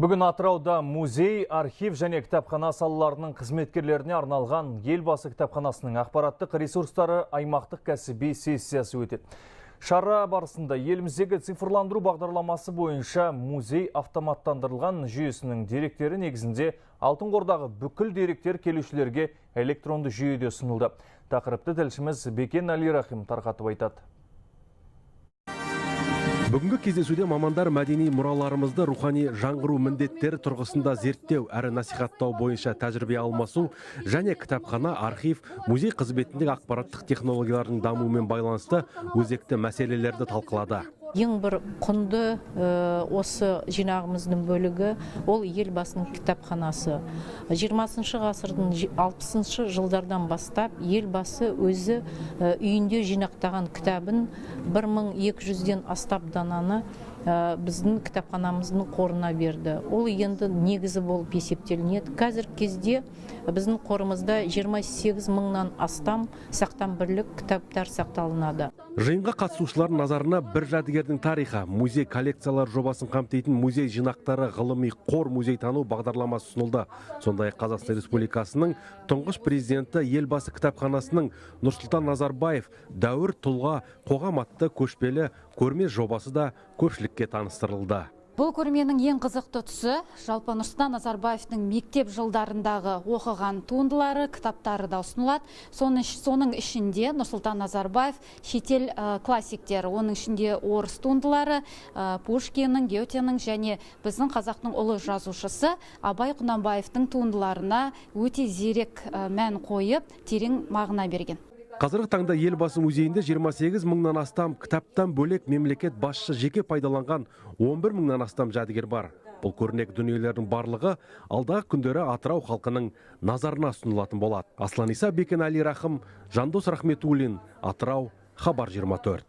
Бүгін Атырауда музей, архив және кітапхана салаларының қызметкерлеріне арналған Елбасы кітапханасының ақпараттық ресурстары аймақтық кәсіби сессиясы өтеді. Шара барысында еліміздегі цифрландыру бағдарламасы бойынша музей автоматтандырылған жүйесінің деректері негізінде Алтын қордағы бүкіл деректер келушілерге электронды жүйеде ұсынылды. Тақырыпты тілшіміз Бекен Алирахим тарқатып айтады. Бүгінгі кездесуде мамандар мәдени мұраларымызды рухани жаңғыру міндеттері тұрғысында зерттеу әрі насихаттау бойынша тәжірибе алмасу және кітапхана, архив, музей қызметіндегі ақпараттық технологиялардың дамуымен байланысты өзекті мәселелерді талқылады. Ең бір құнды осы жинағымыздың бөлігі ол Елбасының кітапханасы. 20 ғасырдың 60 жылдардан бастап Елбасы өзі үйінде жинақтаған кітабын 1200-ден астап дананы біздің кітапханамыздың қорына берді. Ол енді негізі болып есептелінеді. Қазіргі кезде біздің қорымызда 28 мыңнан астам сақтан бірлік кітаптар сақталынады. Жиынға қатысушылар назарына бір жәдігердің тарихы, музей коллекциялар жобасын қамтитын музей жинақтары ғылыми қор музейтану бағдарламасы ұсынылды. Сондай Қазақстан Республикасының тұңғыш президенті Елбасы кітапханасының Нұрсұлтан Назарбаев дәуір тұлға қоғам атты көшпелі көрме жобасы да көпшілікке таныстырылды. Бұл көрменің ең қызықты тұсы жалпы Нұрсұлтан Назарбаевтың мектеп жылдарындағы оқыған туындылары, кітаптары да ұсынылады. Соның ішінде Нұрсұлтан Назарбаев шетел классиктері, оның ішінде орыс туындылары, Пушкиннің, Гетенің және біздің қазақтың ұлы жазушысы Абай Құнанбаевтың туындыларына өте зерек мән қойып, терең мағына берген. Қазіргі таңда Елбасы музейінде 28 мыңнан астам кітаптан бөлек мемлекет басшы жеке пайдаланған 11 мыңнан астам жәдігер бар. Бұл көрнек дүниелердің барлығы алдағы күндері Атырау халқының назарына ұсынылатын болады. Аслан Иса, Бекен Алирахим, Жандос Рахметуллин, Атырау, Хабар 24.